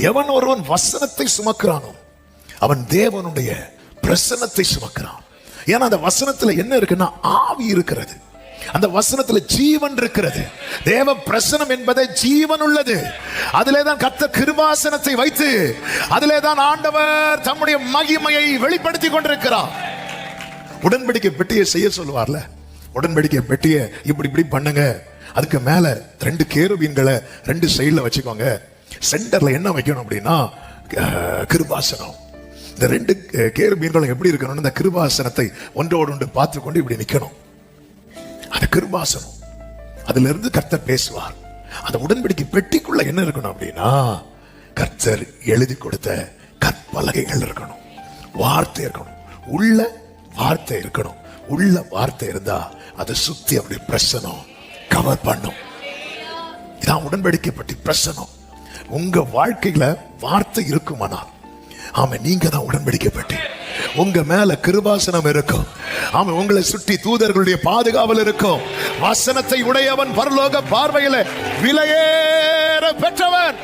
எவன் ஒருவன் வசனத்தை சுமக்கிறானோ அவன் தேவனுடைய பிரசன்னத்தை சுமக்கிறான். ஏன்னா அந்த வசனத்துல என்ன இருக்குன்னா ஆவி இருக்கிறது, அந்த வசனத்துல ஜீவன் இருக்கிறது. தேவ பிரசனம் என்பதை ஜீவன் உள்ளது. அதிலேதான் கர்த்தர் கிருபாசனத்தை வைத்து அதிலேதான் ஆண்டவர் தம்முடைய மகிமையை வெளிப்படுத்தி கொண்டிருக்கிறார். உடன்படிக்கை பெட்டியை செய்ய சொல்லுவார்ல, உடன்படிக்கை பெட்டியை இப்படி இப்படி பண்ணுங்க, அதுக்கு மேல 2 கேருபீன்களை 2 சைடுல வச்சுக்கோங்க, சென்டர்ல என்ன வைக்கணும் அப்படின்னா கிருபாசனம். இந்த 2 கேருபீன்களும் எப்படி இருக்கணும், இந்த கிருபாசனத்தை ஒன்றோடு ஒன்று பார்த்து கொண்டு இப்படி நிக்கணும். அது கிருபாசனம். அதுல இருந்து கர்த்தர் பேசுவார். அந்த உடன்படிக்கை பெட்டிக்குள்ள என்ன இருக்கணும் அப்படின்னா கர்த்தர் எழுதி கொடுத்த கற்பலகைகள் இருக்கணும், வார்த்தை இருக்கணும், உள்ள வார்த்தை இருக்கணும். உள்ள வார்த்தை இருந்தா அதை சுத்தி அப்படி பிரசனம் கவர் பண்ணும். இதான் உடன்படிக்கை பற்றி பிரசனம். உங்க வாழ்க்கையில வார்த்தை இருக்குமானால் ஆமா நீங்க தான் உடன்படிக்கை பற்றி. உங்க மேல கிருபாசனம் இருக்கும். ஆமா உங்களை சுற்றி தூதர்களுடைய பாதுகாவல் இருக்கும். வசனத்தை உடையவன் பரலோக பார்வையில விலையேற பெற்றவன்.